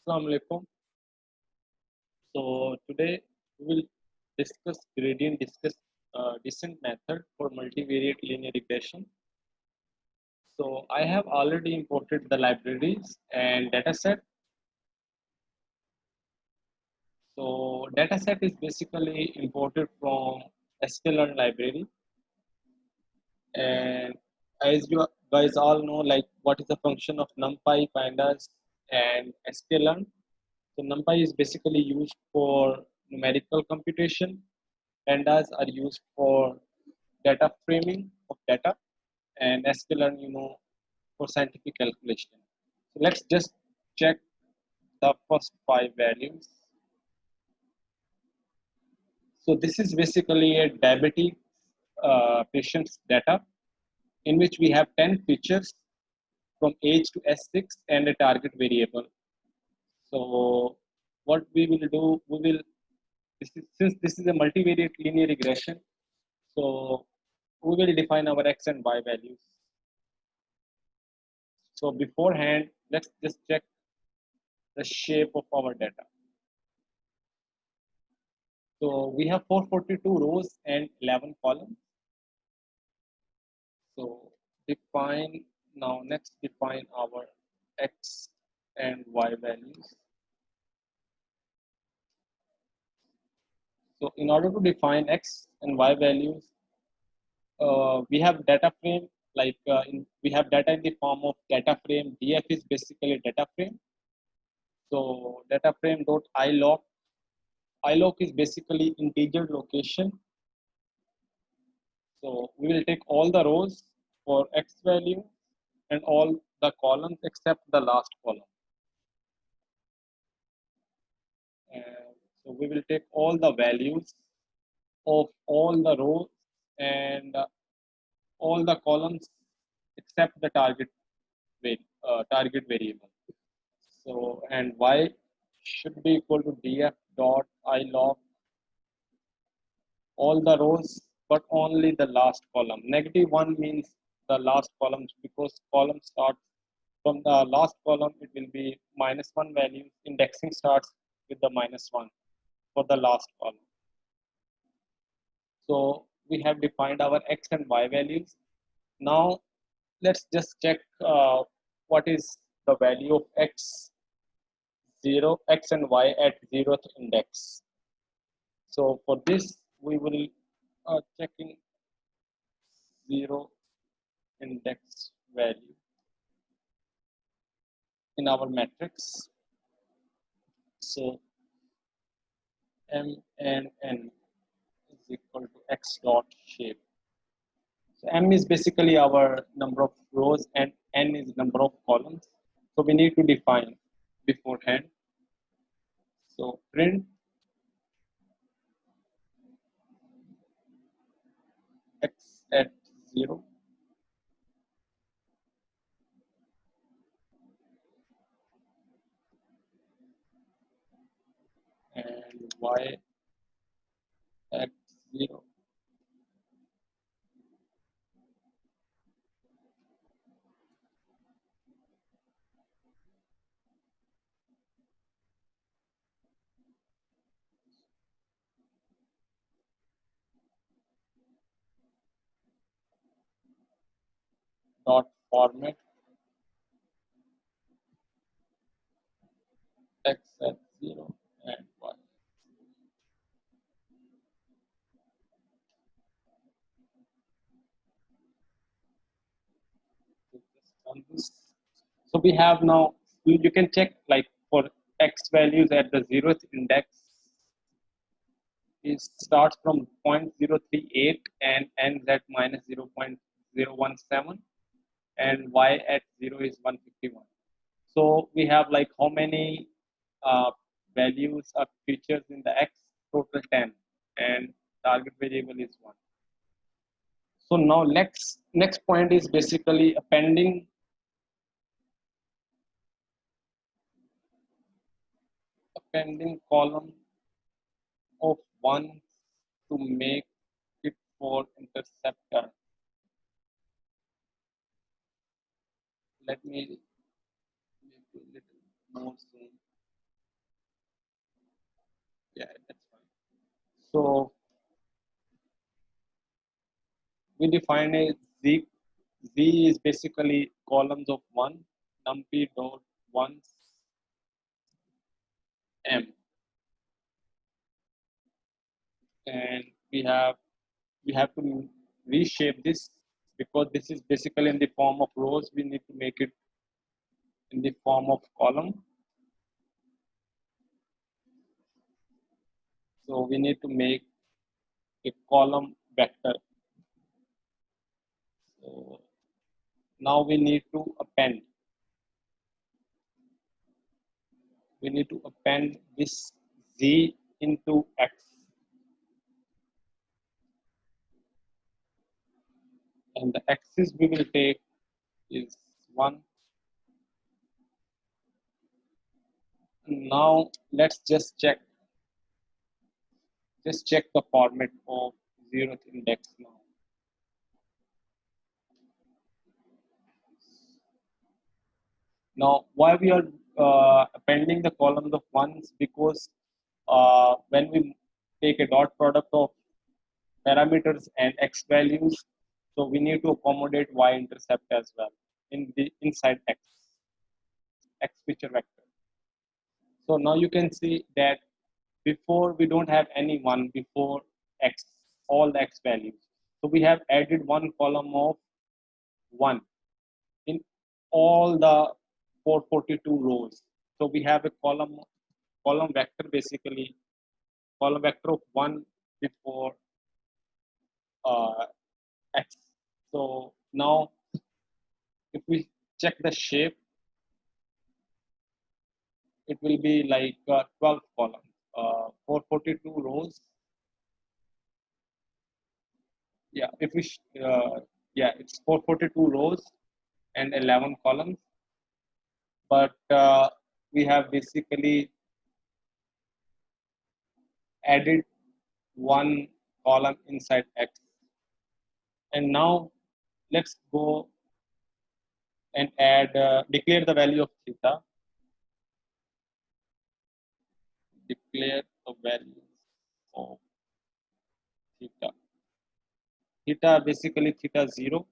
Assalamu alaikum. So today we will discuss descent method for multivariate linear regression. So I have already imported the libraries and dataset. So dataset is basically imported from sklearn library, and as you guys all know, like what is the function of numpy, pandas, and sklearn. So numpy is basically used for numerical computation. Pandas are used for data framing of data, and sklearn, for scientific calculation. So let's just check the first five values. So this is basically a diabetic patient's data in which we have 10 features from age to S6 and a target variable. So what we will do, since this is a multivariate linear regression, so we will define our x and y values. So beforehand, let's just check the shape of our data. So we have 442 rows and 11 columns. So next define our x and y values. So in order to define x and y values, we have data frame, we have data in the form of data frame. Df is basically data frame. So data frame dot iloc. Iloc is basically integer location. So we will take all the rows for x value and all the columns except the last column. And so we will take all the values of all the rows and all the columns except the target variable. So and y should be equal to df dot ilog all the rows but only the last column. Negative one means the last column because column starts from the last column. It will be -1 value. Indexing starts with the -1 for the last column. So we have defined our x and y values. Now let's just check what is the value of x and y at 0th index. So for this we will checking 0 index value in our matrix. So m and n is equal to x dot shape. So m is basically our number of rows and n is number of columns. So we need to define beforehand. So print x at 0 and y at 0 dot format x at 0 and y. So just run this. So we have now, you can check like for x values at the 0th index, it starts from 0.038 and ends at -0.017, and y at 0 is 151. So we have like how many values of features in the x? Total 10, and target variable is 1. So now next point is basically appending column of 1 to make it for interceptor. Let me make it a little more zoom. So we define a z. Z is basically columns of one, numpy dot one m, and we have to reshape this because this is basically in the form of rows. We need to make it in the form of column. So we need to make a column vector. So now we need to append. We need to append this z into x, and the axis we will take is 1. Now let's just check the format of zeroth index now. Now, why we are appending the columns of ones? Because when we take a dot product of parameters and x values, so we need to accommodate y-intercept as well in the inside x feature vector. So now you can see that before we don't have any one before x, all the x values. So we have added one column of 1 in all the 442 rows. So we have a column vector, basically column vector of 1 before uh, x. So now if we check the shape, it will be like 12 columns, 442 rows. Yeah, if we yeah, it's 442 rows and 11 columns, but we have basically added one column inside x. And now let's go and declare the value of theta. Declare the value of theta. Theta basically theta 0.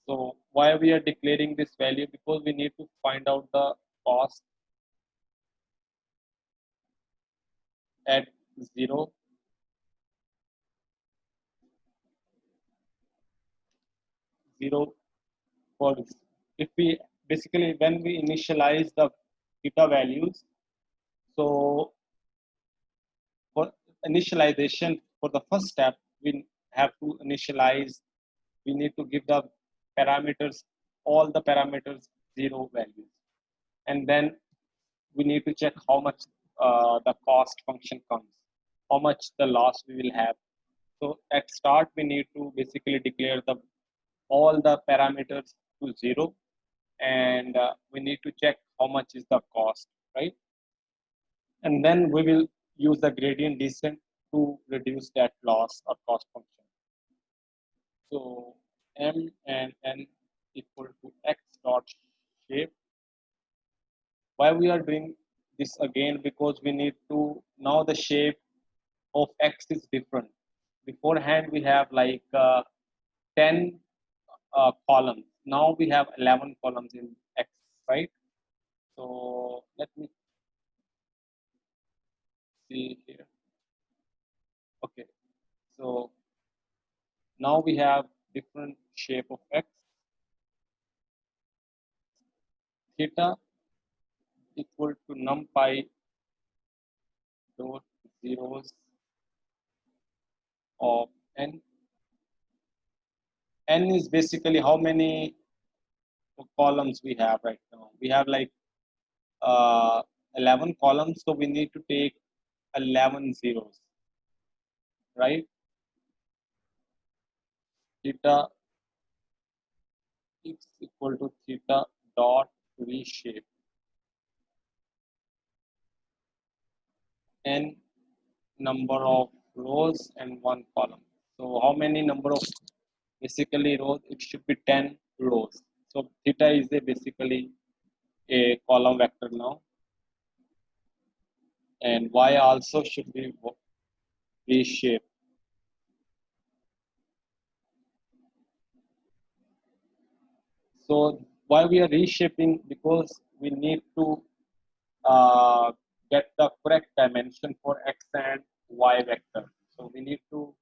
So why we are declaring this value? Because we need to find out the cost at 0. For if we basically when we initialize the theta values, so for initialization, for the first step, we have to initialize. We need to give the parameters, all the parameters 0 values, and then we need to check how much the cost function comes, how much the loss we will have. So at start, we need to basically declare the all the parameters to 0, and we need to check how much is the cost, right? And then we will use the gradient descent to reduce that loss or cost function. So m and n equal to x dot shape. Why we are doing this again? Because we need to now the shape of x is different. Beforehand we have like 10 columns. Now we have 11 columns in x, right? So let me see here. Okay, so now we have different shape of x. Theta equal to numpy dot zeros of n. N is basically how many columns we have right now. We have like uh, 11 columns, so we need to take 11 zeros, right? Theta is equal to theta dot reshape n number of rows and one column. So how many number of basically rows? It should be 10 rows. So theta is basically a column vector now, and y also should be reshape. So why we are reshaping? Because we need to get the correct dimension for x and y vector. So we need to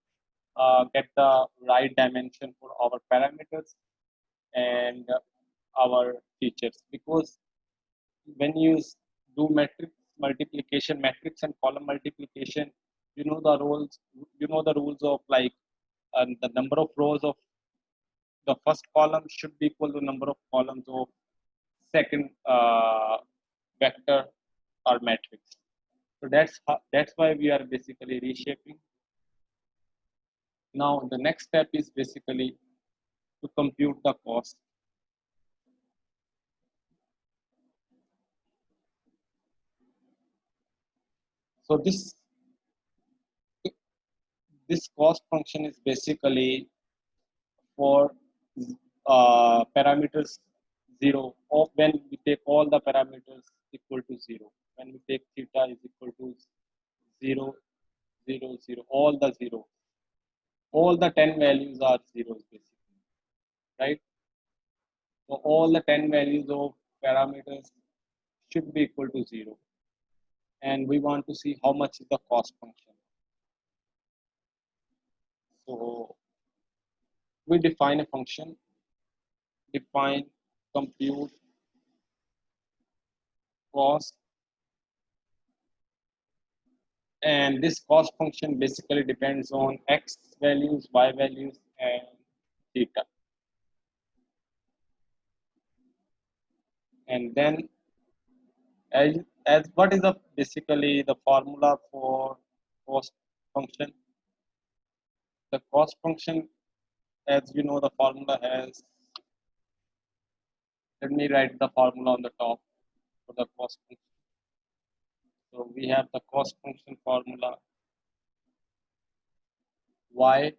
get the right dimension for our parameters and our features. Because when you do matrix and column multiplication, you know the rules. You know the rules of like the number of rows of the first column should be equal to number of columns of second vector or matrix. So that's why we are basically reshaping. Now the next step is basically to compute the cost. So this cost function is basically for parameters 0, or when we take all the parameters equal to 0. When we take theta is equal to 0, 0, 0, all the 10 values are zeros basically, right? So all the 10 values of parameters should be equal to 0, and we want to see how much is the cost function. So we define a function, define compute cost, and this cost function basically depends on x values, y values, and theta. And then as what is the basically the formula for cost function? The cost function, as you know, the formula has, let me write the formula on the top for the cost function. So we have the cost function formula: y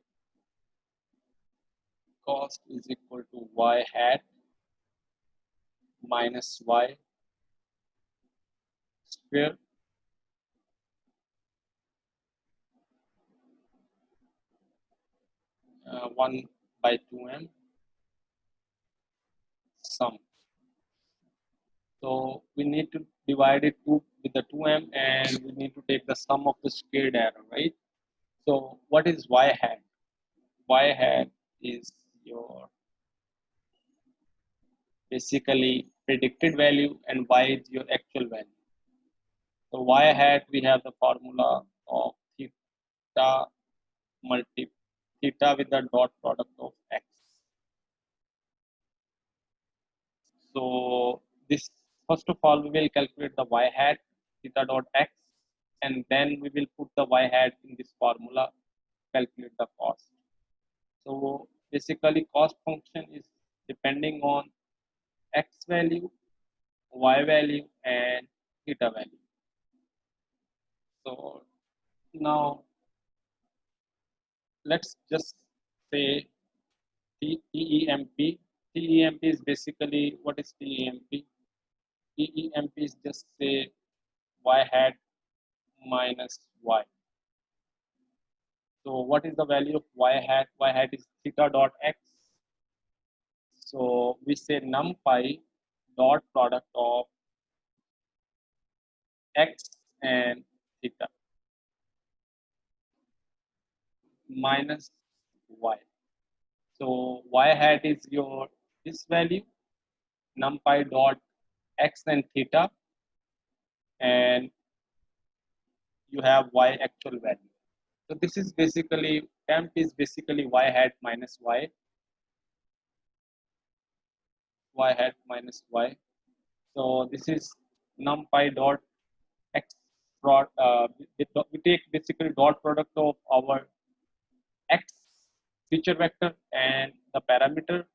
cost is equal to y hat minus y square 1 by 2m sum. So we need to divide it with the 2m, and we need to take the sum of the squared error, right? So what is y hat? Y hat is your basically predicted value, and y is your actual value. So y hat, we have the formula of theta multi theta with the dot product of x. So this, first of all, we will calculate the y hat theta dot x, and then we will put the y hat in this formula, calculate the cost. So basically cost function is depending on x value, y value, and theta value. So now let's just say TEMP. TEMP is basically, what is TEMP? TEMP is just say y hat minus y. So what is the value of y hat? Y hat is theta dot x. So we say numpy dot product of x and theta minus y. So y hat is your this value, numpy dot x and theta, and you have y actual value. So this is basically, temp is basically y hat minus y hat minus y. So this is numpy dot x prod. We take basically dot product of our x feature vector and the parameter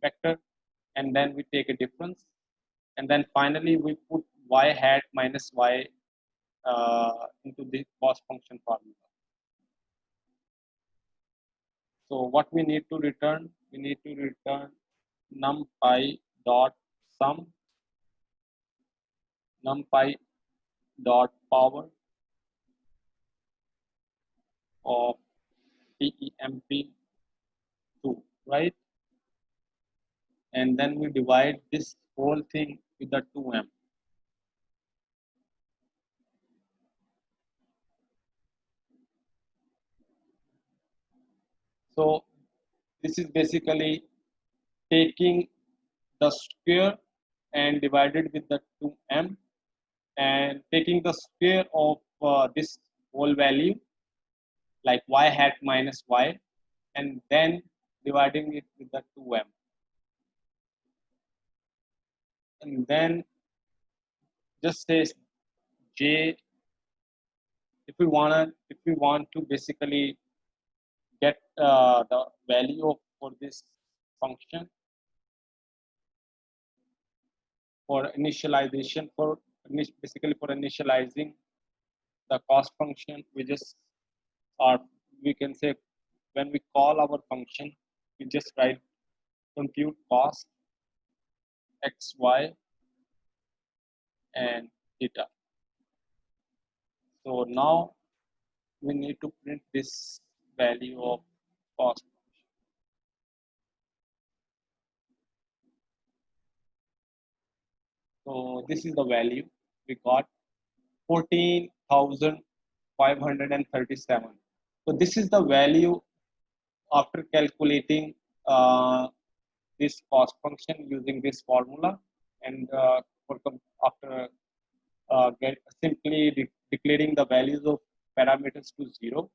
vector, and then we take a difference, and then finally we put y hat minus y into the cost function formula. So what we need to return? We need to return numpy dot sum, numpy dot power, of TEMP2, right? And then we divide this whole thing with the 2m. So this is basically taking the square and divided with the 2m, and taking the square of this whole value, like y hat minus y, and then dividing it with the 2m. And then just say j, if we want to basically get the value of for this function for initialization, for basically for initializing the cost function, we just, or we can say, when we call our function, we just write compute cost x, y, and theta. So now we need to print this value of cost. So this is the value we got, 14,537. So this is the value after calculating this cost function using this formula, and after simply declaring the values of parameters to 0.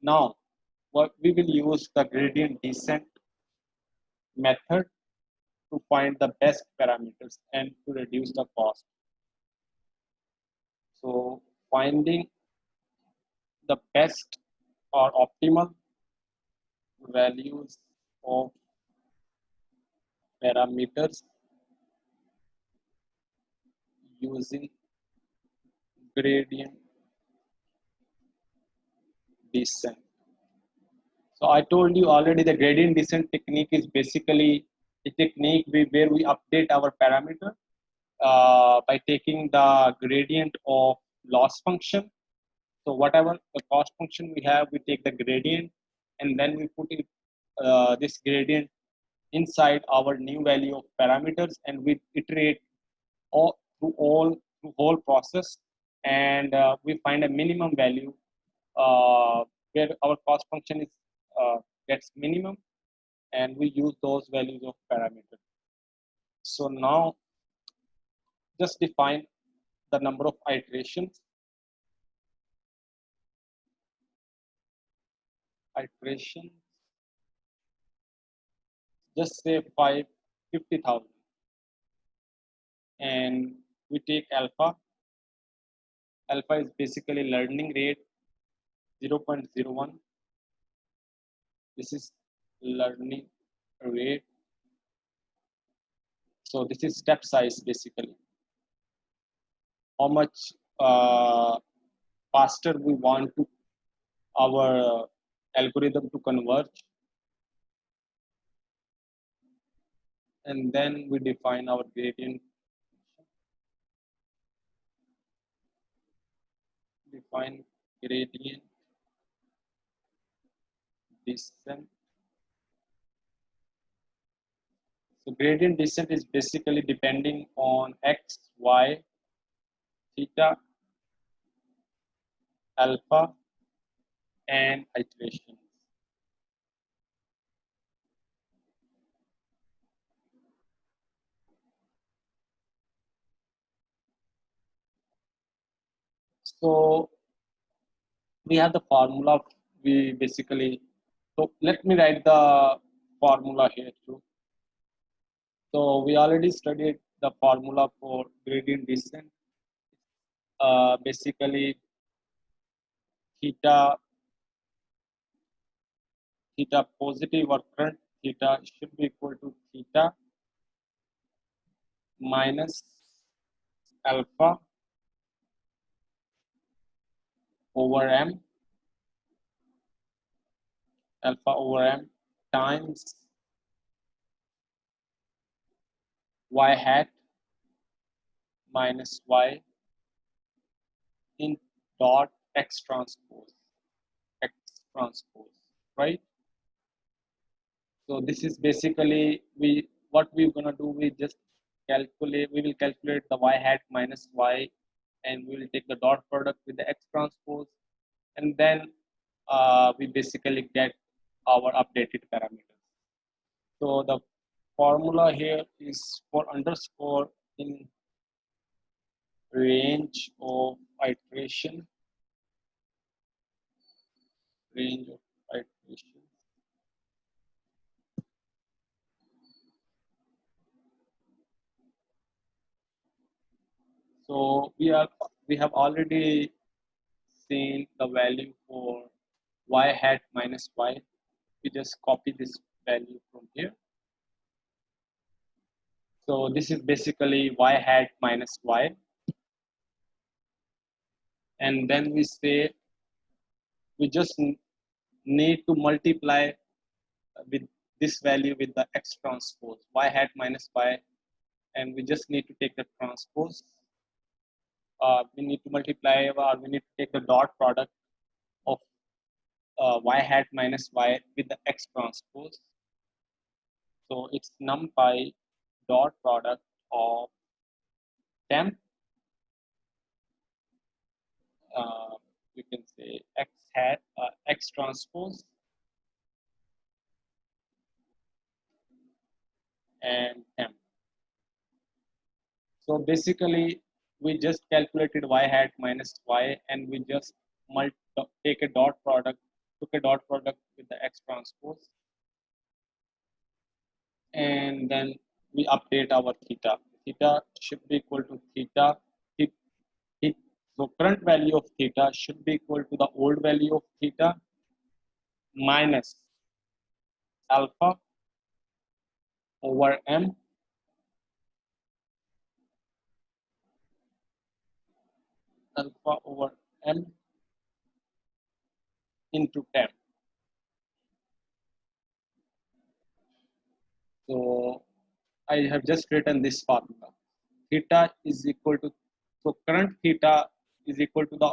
Now, what we will use the gradient descent method to find the best parameters and to reduce the cost. So, finding the best or optimal values of parameters using gradient descent. So I told you already, the gradient descent technique is basically a technique where we update our parameter by taking the gradient of loss function. So whatever the cost function we have, we take the gradient, and then we put it, this gradient inside our new value of parameters, and we iterate through whole process, and we find a minimum value where our cost function is gets minimum, and we use those values of parameter. So now just define the number of iterations. Iterations, just say 50,000, and we take alpha. Alpha is basically learning rate 0.01. This is learning rate. So this is step size basically. How much faster we want to our algorithm to converge, and then we define our gradient. Define gradient descent. So gradient descent is basically depending on x, y, theta, alpha, and iterations. So we have the formula. We basically, so let me write the formula here too. So we already studied the formula for gradient descent. Basically, theta theta positive or current theta should be equal to theta minus alpha over m, alpha over m times y hat minus y in dot x transpose, transpose, right? So this is basically what we're gonna do. We will calculate the y hat minus y, and we will take the dot product with the x transpose, and then we basically get our updated parameters. So the formula here is for underscore in range of iteration, range of iteration. So we have already seen the value for y hat minus y. We just copy this value from here. So this is basically y hat minus y, and then we say we just need to multiply with this value with the x transpose y hat minus y, and we just need to take the transpose. We need to multiply, or we need to take the dot product of y hat minus y with the x transpose. So it's numpy dot product of temp, uh, you can say x transpose and temp. So basically, we just calculated y hat minus y, and we just take a dot product, took a dot product with the x transpose, and then we update our theta. Theta should be equal to theta. Theta So current value of theta should be equal to the old value of theta minus alpha over m, alpha over m into 10. So I have just written this formula. Theta is equal to, so current theta is equal to the,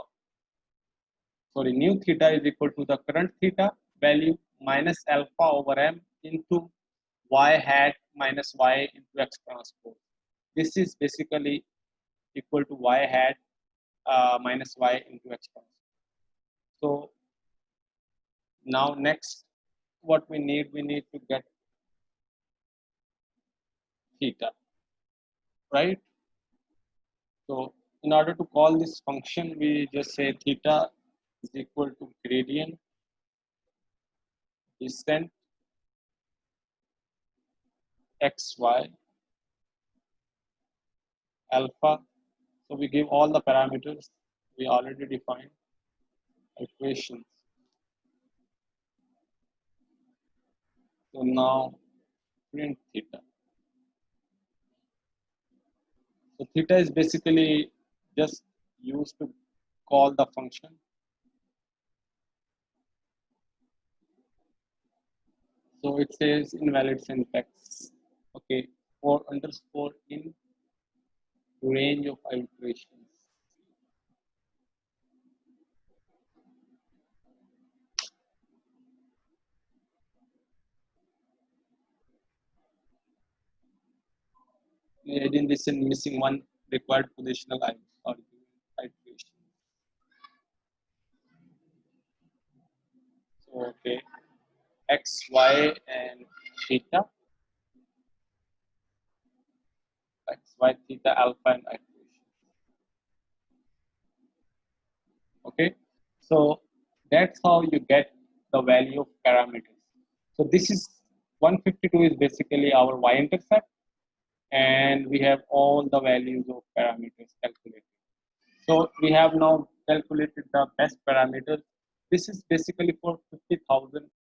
sorry, new theta is equal to the current theta value minus alpha over m into y hat minus y into x transpose. This is basically equal to y hat minus y into x transpose. So now next, what we need to get theta, right? So in order to call this function, we just say theta is equal to gradient descent xy alpha. So we give all the parameters we already defined equations. So now print theta. So theta is basically just used to call the function. So it says invalid syntax. Okay, for underscore in range of iterations. In this in missing one required positional iteration. So okay, x, y, and theta, x, y, theta, alpha, and iteration. Okay, so that's how you get the value of parameters. So this is 152 is basically our y-intercept, and we have all the values of parameters calculated. So we have now calculated the best parameters. This is basically for 50,000